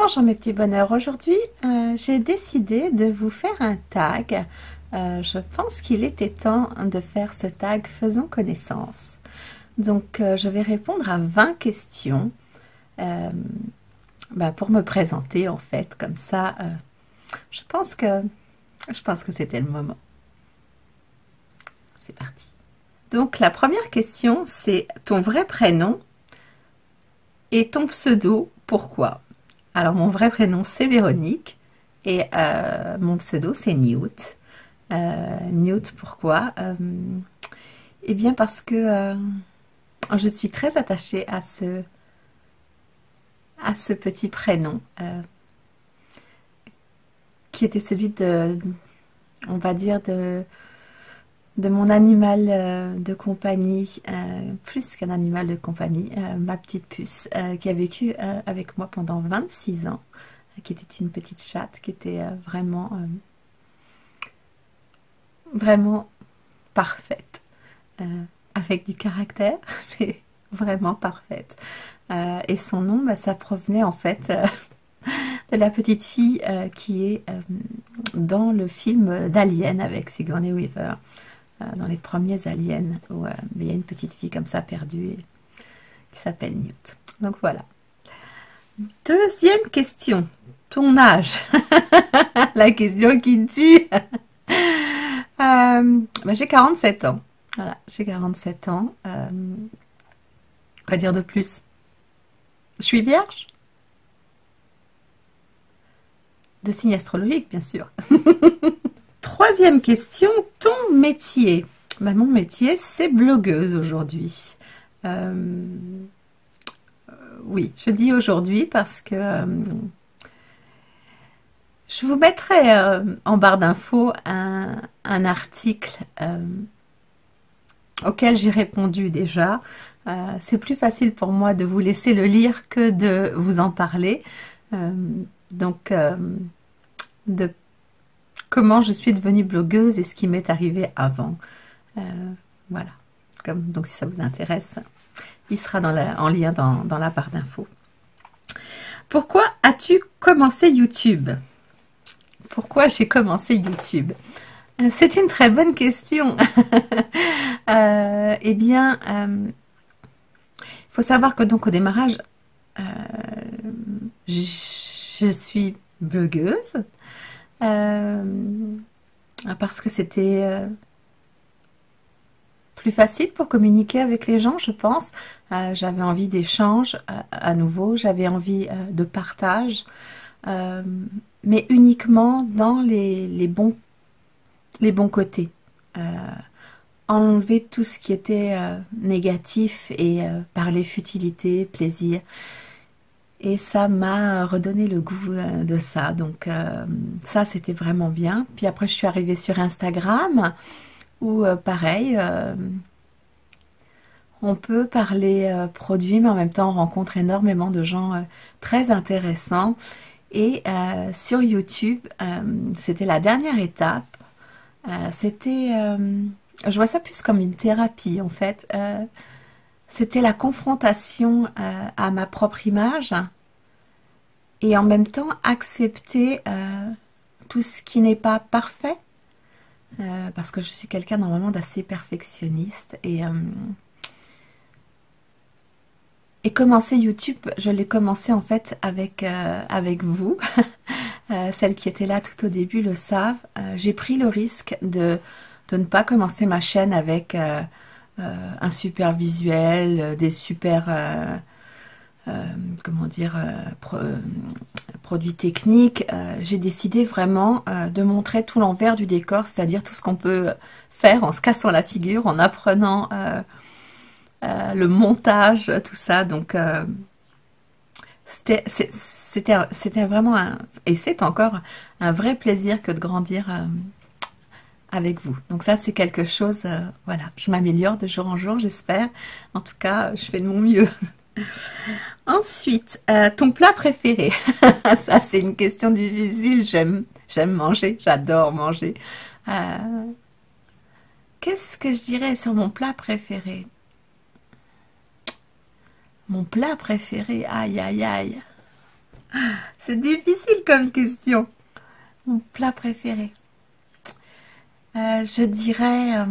Bonjour mes petits bonheurs, aujourd'hui j'ai décidé de vous faire un tag. Je pense qu'il était temps de faire ce tag Faisons connaissance. Donc je vais répondre à 20 questions pour me présenter en fait, comme ça je pense que c'était le moment. C'est parti. Donc la première question, c'est ton vrai prénom et ton pseudo, pourquoi? Alors mon vrai prénom c'est Véronique et mon pseudo c'est Newt. Newt pourquoi? Eh bien parce que je suis très attachée à ce petit prénom qui était celui de, on va dire, de mon animal de compagnie, plus qu'un animal de compagnie, ma petite puce, qui a vécu avec moi pendant 26 ans, qui était une petite chatte, qui était vraiment parfaite, avec du caractère, mais vraiment parfaite. Et son nom, ça provenait en fait de la petite fille qui est dans le film d'Alien avec Sigourney Weaver. Dans les premiers Aliens, où il y a une petite fille comme ça perdue qui s'appelle Newt. Donc voilà. Deuxième question, ton âge. La question qui tue. J'ai 47 ans. Voilà, j'ai 47 ans. Quoi dire de plus? Je suis vierge? De signe astrologique, bien sûr. Troisième question, ton métier. Mon métier, c'est blogueuse aujourd'hui. Oui, je dis aujourd'hui parce que je vous mettrai en barre d'infos un article auquel j'ai répondu déjà. C'est plus facile pour moi de vous laisser le lire que de vous en parler. De comment je suis devenue blogueuse et ce qui m'est arrivé avant. Voilà. Donc si ça vous intéresse, il sera en lien dans la barre d'infos. Pourquoi as-tu commencé YouTube? Pourquoi j'ai commencé YouTube? C'est une très bonne question. Eh bien, il faut savoir que donc au démarrage, je suis blogueuse. Parce que c'était plus facile pour communiquer avec les gens, je pense. J'avais envie d'échange à nouveau, j'avais envie de partage, mais uniquement dans les bons côtés. Enlever tout ce qui était négatif et parler futilité, plaisir. Et ça m'a redonné le goût de ça. Donc ça, c'était vraiment bien. Puis après, je suis arrivée sur Instagram, où pareil, on peut parler produits, mais en même temps, on rencontre énormément de gens très intéressants. Et sur YouTube, c'était la dernière étape. Je vois ça plus comme une thérapie, en fait. C'était la confrontation à ma propre image et en même temps accepter tout ce qui n'est pas parfait parce que je suis quelqu'un normalement d'assez perfectionniste et commencer YouTube, je l'ai commencé en fait avec vous. Celles qui étaient là tout au début le savent. J'ai pris le risque de ne pas commencer ma chaîne avec un super visuel, des super produits techniques. J'ai décidé vraiment de montrer tout l'envers du décor, c'est-à-dire tout ce qu'on peut faire en se cassant la figure, en apprenant le montage, tout ça. Donc c'était vraiment et c'est encore un vrai plaisir que de grandir avec vous. Donc ça, c'est quelque chose, voilà, je m'améliore de jour en jour, j'espère. En tout cas, je fais de mon mieux. Ensuite, ton plat préféré. Ça, c'est une question difficile. J'aime manger, j'adore manger. Qu'est-ce que je dirais sur mon plat préféré? Mon plat préféré, aïe, aïe, aïe. C'est difficile comme question. Mon plat préféré. Je dirais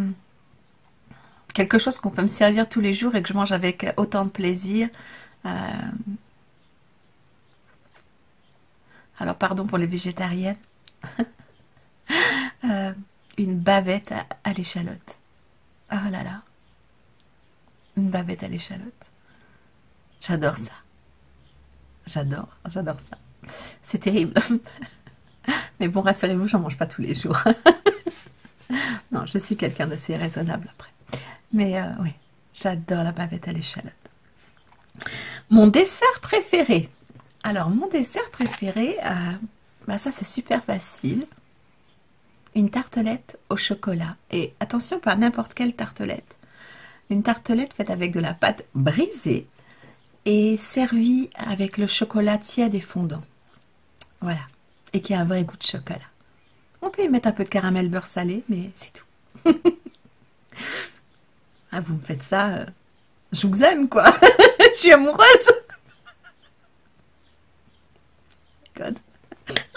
quelque chose qu'on peut me servir tous les jours et que je mange avec autant de plaisir. Alors pardon pour les végétariennes. Une bavette à l'échalote. Oh là là. Une bavette à l'échalote. J'adore ça. J'adore ça. C'est terrible. Mais bon, rassurez-vous, j'en mange pas tous les jours. Non, je suis quelqu'un d'assez raisonnable après. Mais oui, j'adore la bavette à l'échalote. Mon dessert préféré. Alors, mon dessert préféré, bah ça c'est super facile. Une tartelette au chocolat. Et attention, pas n'importe quelle tartelette. Une tartelette faite avec de la pâte brisée et servie avec le chocolat tiède et fondant. Voilà. Et qui a un vrai goût de chocolat. On peut y mettre un peu de caramel beurre salé, mais c'est tout. Ah, vous me faites ça, je vous aime, quoi. Je suis amoureuse. God.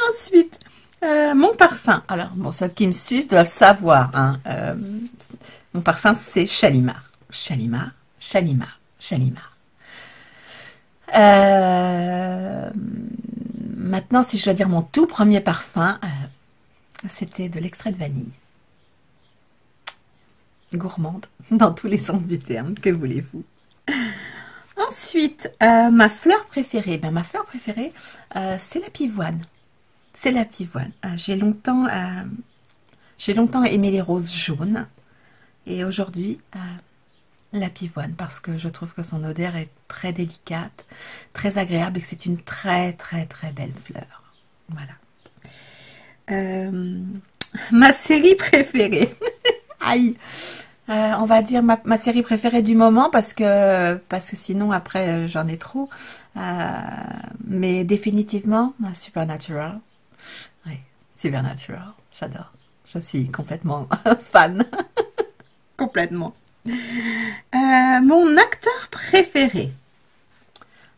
Ensuite, mon parfum. Alors, bon, ceux qui me suivent doivent le savoir. Hein. Mon parfum, c'est Shalimar. Shalimar, Shalimar, Shalimar. Maintenant, si je dois dire mon tout premier parfum, c'était de l'extrait de vanille. Gourmande, dans tous les sens du terme, que voulez-vous. Ensuite, ma fleur préférée. Ben, ma fleur préférée, c'est la pivoine. C'est la pivoine. J'ai longtemps aimé les roses jaunes. Et aujourd'hui, la pivoine, parce que je trouve que son odeur est très délicate, très agréable et que c'est une très très très belle fleur. Voilà. Ma série préférée. Aïe. On va dire ma série préférée du moment parce que sinon après j'en ai trop. Mais définitivement Supernatural. Oui, Supernatural. J'adore. Je suis complètement fan. Complètement. Mon acteur préféré.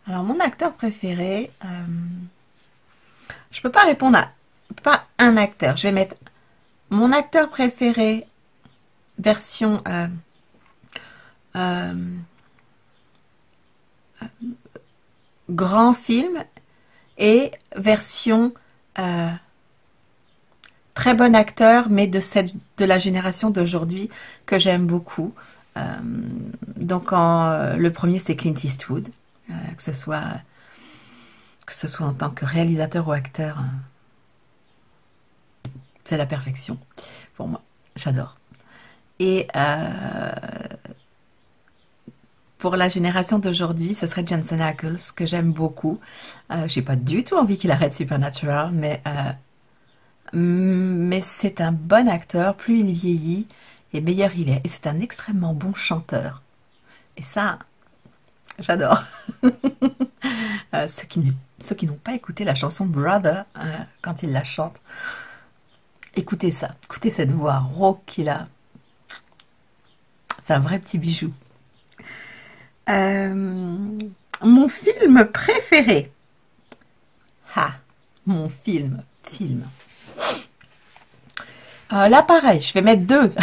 Alors mon acteur préféré, je peux pas répondre à pas un acteur. Je vais mettre mon acteur préféré version grand film et version très bon acteur, mais de la génération d'aujourd'hui que j'aime beaucoup. Donc le premier c'est Clint Eastwood, que ce soit en tant que réalisateur ou acteur, c'est la perfection pour moi, j'adore. Et pour la génération d'aujourd'hui, ce serait Jensen Ackles, que j'aime beaucoup. J'ai pas du tout envie qu'il arrête Supernatural, mais c'est un bon acteur. Plus il vieillit, et meilleur il est. Et c'est un extrêmement bon chanteur. Et ça, j'adore. Ceux qui n'ont pas écouté la chanson Brother, quand il la chante, écoutez ça. Écoutez cette voix rauque qu'il a. C'est un vrai petit bijou. Mon film préféré. Ah, mon film. Là, pareil, je vais mettre deux.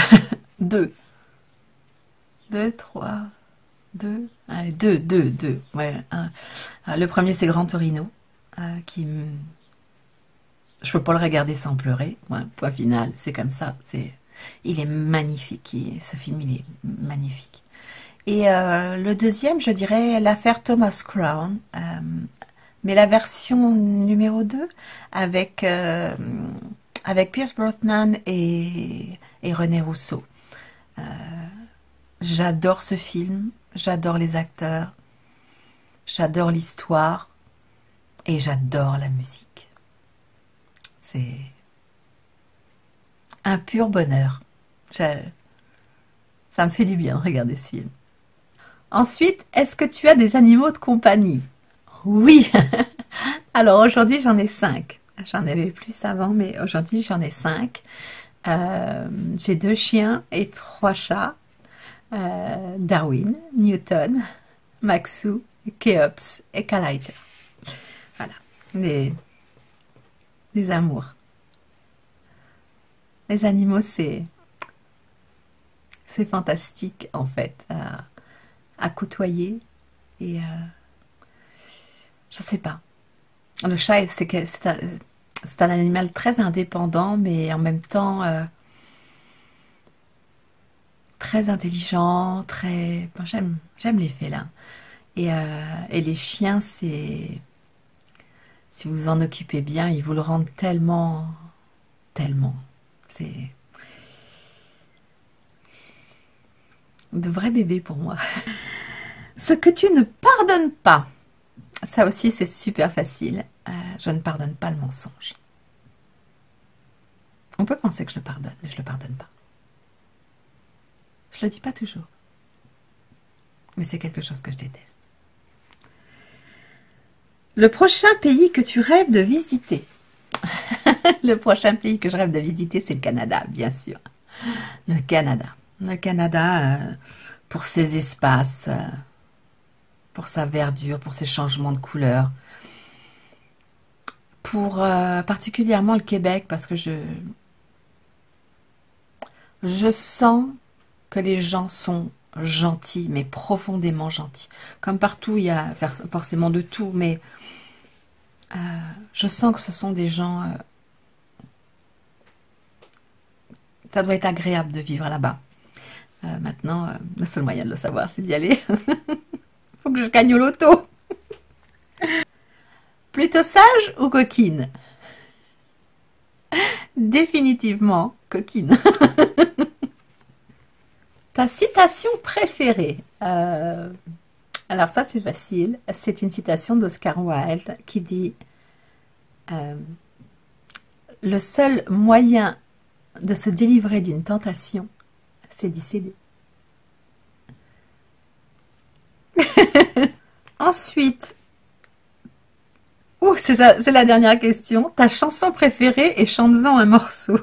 Deux, trois, deux. Allez, deux. Ouais, le premier, c'est Gran Torino. Je peux pas le regarder sans pleurer. Ouais, point final, c'est comme ça. Il est magnifique. Ce film, il est magnifique. Et le deuxième, je dirais l'affaire Thomas Crown, mais la version numéro 2 avec Pierce Brosnan et René Rousseau. J'adore ce film, j'adore les acteurs, j'adore l'histoire et j'adore la musique. C'est un pur bonheur. Ça me fait du bien de regarder ce film. Ensuite, est-ce que tu as des animaux de compagnie? Oui. Alors aujourd'hui, j'en ai 5. J'en avais plus avant, mais aujourd'hui, j'en ai 5. J'ai 2 chiens et 3 chats. Darwin, Newton, Maxou, Kéops et Kalijah. Voilà. des amours. Les animaux, c'est fantastique en fait à côtoyer et je sais pas. Le chat, c'est un animal très indépendant, mais en même temps très intelligent, très. Bon, j'aime les félins. Et les chiens, c'est si vous vous en occupez bien, ils vous le rendent tellement, tellement. C'est de vrais bébés pour moi. Ce que tu ne pardonnes pas, ça aussi c'est super facile. Je ne pardonne pas le mensonge. On peut penser que je le pardonne, mais je le pardonne pas. Je le dis pas toujours. Mais c'est quelque chose que je déteste. Le prochain pays que tu rêves de visiter. Le prochain pays que je rêve de visiter, c'est le Canada, bien sûr. Le Canada. Le Canada, pour ses espaces, pour sa verdure, pour ses changements de couleur. Pour particulièrement le Québec, parce que je sens que les gens sont gentils, mais profondément gentils. Comme partout, il y a forcément de tout, mais je sens que ce sont des gens... ça doit être agréable de vivre là-bas. Maintenant, le seul moyen de le savoir, c'est d'y aller. Faut que je gagne au loto. Plutôt sage ou coquine? Définitivement coquine. Ta citation préférée? Alors ça c'est facile. C'est une citation d'Oscar Wilde qui dit le seul moyen de se délivrer d'une tentation, c'est d'y céder. Ensuite, c'est la dernière question. Ta chanson préférée et chante-en un morceau.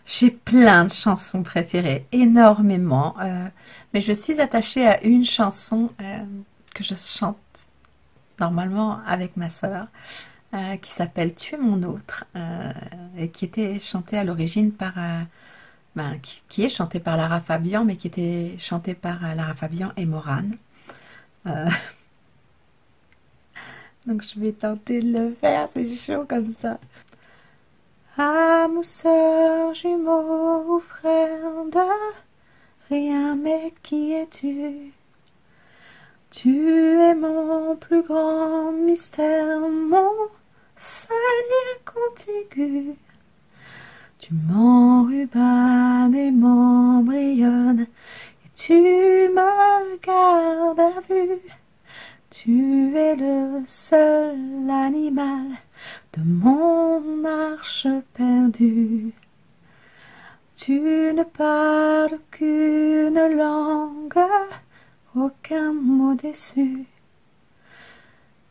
J'ai plein de chansons préférées, énormément. Mais je suis attachée à une chanson que je chante normalement avec ma sœur, qui s'appelle Tu es mon autre, et qui était chantée à l'origine par... qui est chantée par Lara Fabian, mais qui était chantée par Lara Fabian et Morane. Donc je vais tenter de le faire, c'est chaud comme ça. Âme, sœur, jumeau ou frère de rien, mais qui es-tu? Tu es mon plus grand mystère, mon seul lien contigu. Tu m'enrubannes et m'embrayonnes, et tu me gardes à vue. Tu es le seul animal de mon arche perdue. Tu ne parles qu'une langue, aucun mot déçu.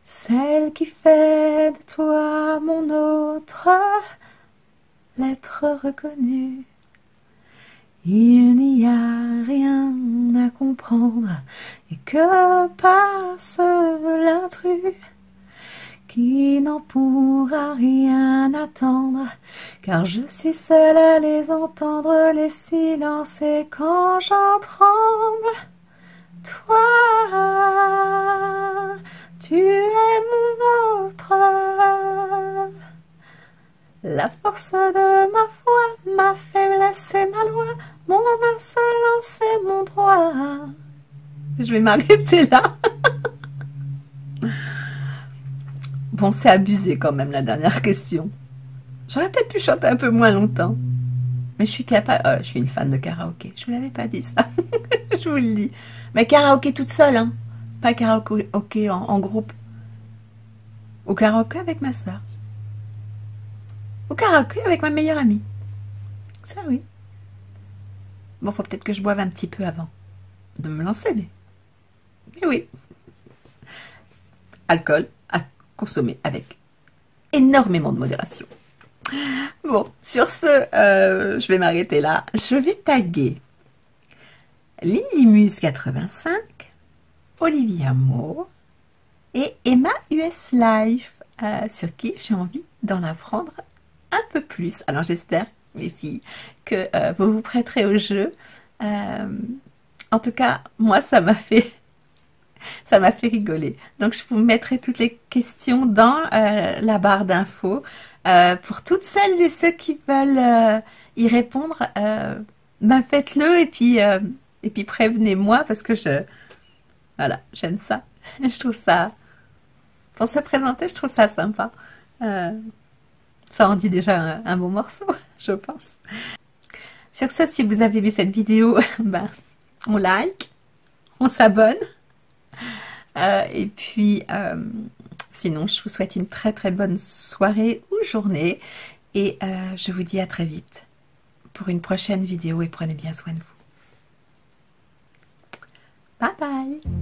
Celle qui fait de toi mon autre, l'être reconnu. Il n'y a rien à comprendre et que passe l'intrus qui n'en pourra rien attendre, car je suis seule à les entendre, les silences, et quand j'en tremble, toi, tu es mon autre. La force de ma foi, ma faiblesse et ma loi, mon insolence et mon droit. Je vais m'arrêter là. Bon, c'est abusé quand même la dernière question. J'aurais peut-être pu chanter un peu moins longtemps. Mais je suis capable... je suis une fan de karaoké. Je vous l'avais pas dit ça. Je vous le dis. Mais karaoké toute seule, hein. Pas karaoké en groupe. Ou karaoké avec ma soeur. Au karaoké avec ma meilleure amie. Ça, oui. Bon, faut peut-être que je boive un petit peu avant de me lancer, mais... Et oui. Alcool à consommer avec énormément de modération. Bon, sur ce, je vais m'arrêter là. Je vais taguer Lilimus85, Olivia Moore, et Emma US Life, sur qui j'ai envie d'en apprendre un peu plus. Alors j'espère, les filles, que vous vous prêterez au jeu. En tout cas, moi, ça m'a fait rigoler. Donc je vous mettrai toutes les questions dans la barre d'infos. Pour toutes celles et ceux qui veulent y répondre, ben faites-le et puis prévenez-moi parce que voilà, j'aime ça. Je trouve ça, pour se présenter, je trouve ça sympa. Ça en dit déjà un beau morceau, je pense. Sur ce, si vous avez aimé cette vidéo, ben, on like, on s'abonne. Et puis, sinon, je vous souhaite une très très bonne soirée ou journée. Et je vous dis à très vite pour une prochaine vidéo et prenez bien soin de vous. Bye bye!